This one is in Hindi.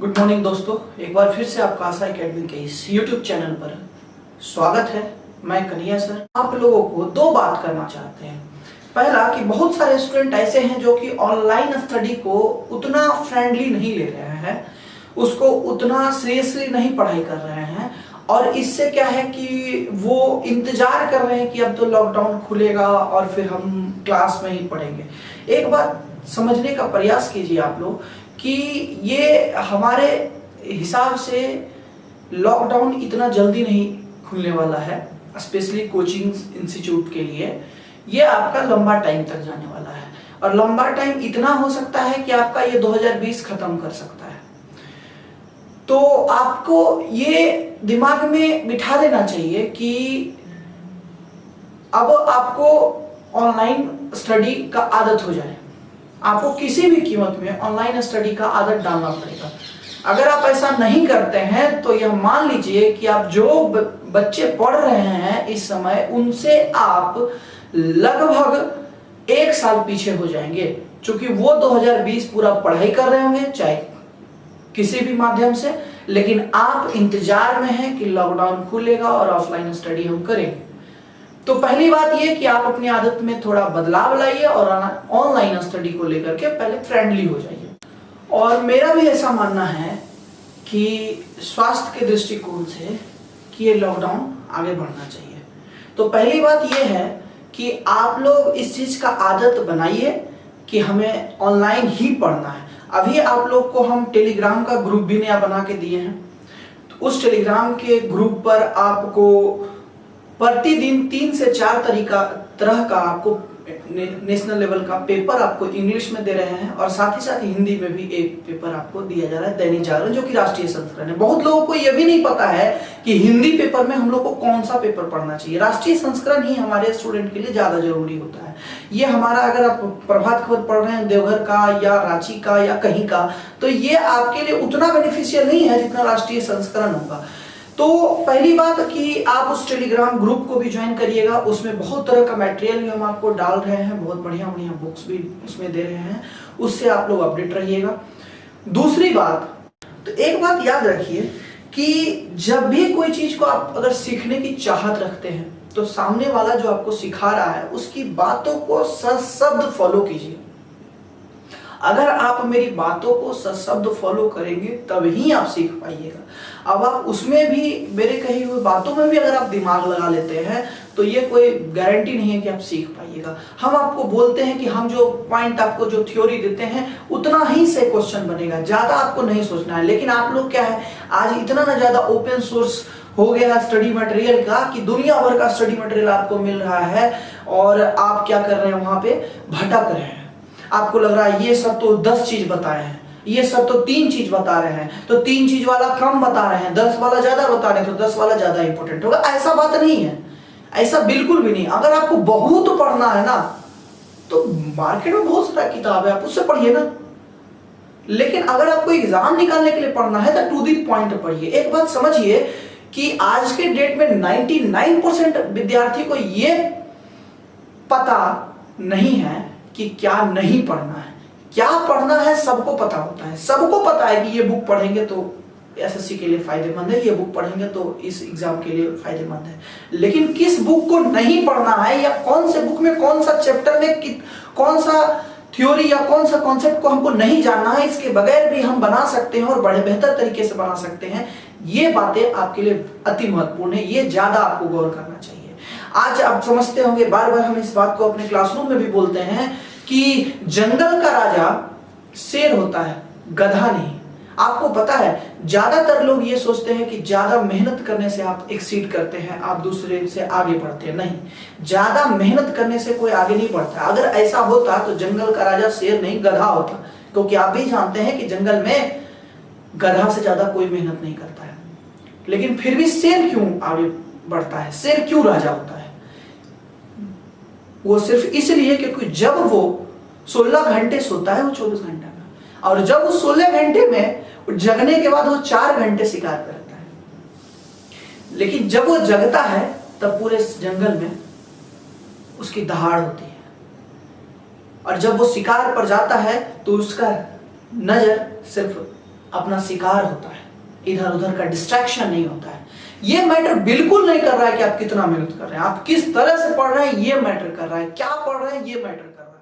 गुड मॉर्निंग दोस्तों, एक बार फिर से आपका आशा एकेडमी के इस यूट्यूब चैनल पर स्वागत है। मैं कन्हैया सर आप लोगों को दो बात करना चाहते हैं। पहला कि बहुत सारे स्टूडेंट ऐसे हैं जो कि ऑनलाइन स्टडी को उतना फ्रेंडली नहीं ले रहे हैं, उसको उतना सीरियसली नहीं पढ़ाई कर रहे हैं और इससे क्या है कि वो इंतजार कर रहे हैं कि अब तो लॉकडाउन खुलेगा और फिर हम क्लास में ही पढ़ेंगे। एक बात समझने का प्रयास कीजिए आप लोग कि ये हमारे हिसाब से लॉकडाउन इतना जल्दी नहीं खुलने वाला है, स्पेशली कोचिंग इंस्टीट्यूट के लिए। ये आपका लंबा टाइम तक जाने वाला है और लंबा टाइम इतना हो सकता है कि आपका ये 2020 खत्म कर सकता है। तो आपको ये दिमाग में बिठा देना चाहिए कि अब आपको ऑनलाइन स्टडी का आदत हो जाए। आपको किसी भी कीमत में ऑनलाइन स्टडी का आदत डालना पड़ेगा। अगर आप ऐसा नहीं करते हैं तो यह मान लीजिए कि आप जो बच्चे पढ़ रहे हैं इस समय, उनसे आप लगभग 1 साल पीछे हो जाएंगे, क्योंकि वो 2020 पूरा पढ़ाई कर रहे होंगे चाहे किसी भी माध्यम से, लेकिन आप इंतजार में हैं कि लॉकडाउन खुलेगा और ऑफलाइन स्टडी हम करेंगे। तो पहली बात ये कि आप अपनी आदत में थोड़ा बदलाव लाइए और ऑनलाइन स्टडी को लेकर के पहले फ्रेंडली हो जाइए। और मेरा भी ऐसा मानना है कि स्वास्थ्य के दृष्टिकोण से कि ये लॉकडाउन आगे बढ़ना चाहिए। तो पहली बात ये है कि आप लोग इस चीज का आदत बनाइए कि हमें ऑनलाइन ही पढ़ना है। अभी आप लोग को हम टेलीग्राम का ग्रुप भी नया बना के दिए हैं। तो उस टेलीग्राम के ग्रुप पर आपको प्रतिदिन 3 से 4 तरह का आपको नेशनल लेवल का पेपर आपको इंग्लिश में दे रहे हैं और साथ ही साथ हिंदी में भी एक पेपर आपको दिया जा रहा है, दैनिक जागरण, जो कि राष्ट्रीय संस्करण है। बहुत लोगों को यह भी नहीं पता है कि हिंदी पेपर में हम लोग को कौन सा पेपर पढ़ना चाहिए। राष्ट्रीय संस्करण ही हमारे स्टूडेंट के लिए ज्यादा जरूरी होता है। ये हमारा, अगर आप प्रभात खबर पढ़ रहे हैं देवघर का या रांची का या कहीं का, तो ये आपके लिए उतना बेनिफिशियल नहीं है जितना राष्ट्रीय संस्करण होगा। तो पहली बात कि आप उस टेलीग्राम ग्रुप को भी ज्वाइन करिएगा। उसमें बहुत तरह का मटेरियल भी हम आपको डाल रहे हैं, बहुत बढ़िया बढ़िया बुक्स भी उसमें दे रहे हैं, उससे आप लोग अपडेट रहिएगा। दूसरी बात, तो एक बात याद रखिए कि जब भी कोई चीज को आप अगर सीखने की चाहत रखते हैं तो सामने वाला जो आपको सिखा रहा है उसकी बातों को सशब्द फॉलो कीजिए। अगर आप मेरी बातों को सशब्द फॉलो करेंगे तब ही आप सीख पाइएगा। अब आप उसमें भी, मेरे कही हुए बातों में भी अगर आप दिमाग लगा लेते हैं तो ये कोई गारंटी नहीं है कि आप सीख पाइएगा। हम आपको बोलते हैं कि हम जो पॉइंट आपको जो थ्योरी देते हैं उतना ही से क्वेश्चन बनेगा, ज्यादा आपको नहीं सोचना है। लेकिन आप लोग क्या है, आज इतना ना ज्यादा ओपन सोर्स हो गया स्टडी मटेरियल का कि दुनिया भर का स्टडी मटेरियल आपको मिल रहा है और आप क्या कर रहे हैं, वहां पे भटक रहे हैं। आपको लग रहा है ये सब तो 10 चीज बताए हैं, ये सब तो 3 चीज बता रहे हैं, तो 3 चीज वाला कम बता रहे हैं, 10 वाला ज्यादा बता रहे हैं, तो 10 वाला ज्यादा इंपॉर्टेंट होगा। ऐसा बात नहीं है, ऐसा बिल्कुल भी नहीं। अगर आपको बहुत पढ़ना है ना तो मार्केट में बहुत सारा किताब है, आप उससे पढ़िए ना। लेकिन अगर आपको एग्जाम निकालने के लिए पढ़ना है तो टू दी पॉइंट पढ़िए। एक बात समझिए कि आज के डेट में 99% विद्यार्थी को यह पता नहीं है कि क्या नहीं पढ़ना है। क्या पढ़ना है सबको पता होता है। सबको पता है कि ये बुक पढ़ेंगे तो एसएससी के लिए फायदेमंद है, ये बुक पढ़ेंगे तो इस एग्जाम के लिए फायदेमंद है। लेकिन किस बुक को नहीं पढ़ना है या कौन से बुक में कौन सा चैप्टर में कौन सा थ्योरी या कौन सा कॉन्सेप्ट को हमको नहीं जानना है, इसके बगैर भी हम बना सकते हैं और बड़े बेहतर तरीके से बना सकते हैं। ये बातें आपके लिए अति महत्वपूर्ण है, ये ज्यादा आपको गौर करना चाहिए। आज आप समझते होंगे, बार बार हम इस बात को अपने क्लासरूम में भी बोलते हैं कि जंगल का राजा शेर होता है, गधा नहीं। आपको पता है ज्यादातर लोग ये सोचते हैं कि ज्यादा मेहनत करने से आप एक्सीड करते हैं, आप दूसरे से आगे बढ़ते हैं। नहीं, ज्यादा मेहनत करने से कोई आगे नहीं बढ़ता। अगर ऐसा होता तो जंगल का राजा शेर नहीं गधा होता, क्योंकि आप भी जानते हैं कि जंगल में गधा से ज्यादा कोई मेहनत नहीं करता है। लेकिन फिर भी शेर क्यों आगे बढ़ता है, शेर क्यों राजा होता है? वो सिर्फ इसलिए क्योंकि जब वो 16 घंटे सोता है वो 24 घंटे में, और जब वो 16 घंटे में जगने के बाद वो 4 घंटे शिकार करता है। लेकिन जब वो जगता है तब पूरे जंगल में उसकी दहाड़ होती है, और जब वो शिकार पर जाता है तो उसका नजर सिर्फ अपना शिकार होता है, इधर उधर का डिस्ट्रैक्शन नहीं होता है। ये मैटर बिल्कुल नहीं कर रहा है कि आप कितना मेहनत कर रहे हैं, आप किस तरह से पढ़ रहे हैं ये मैटर कर रहा है, क्या पढ़ रहे हैं ये मैटर कर रहा है।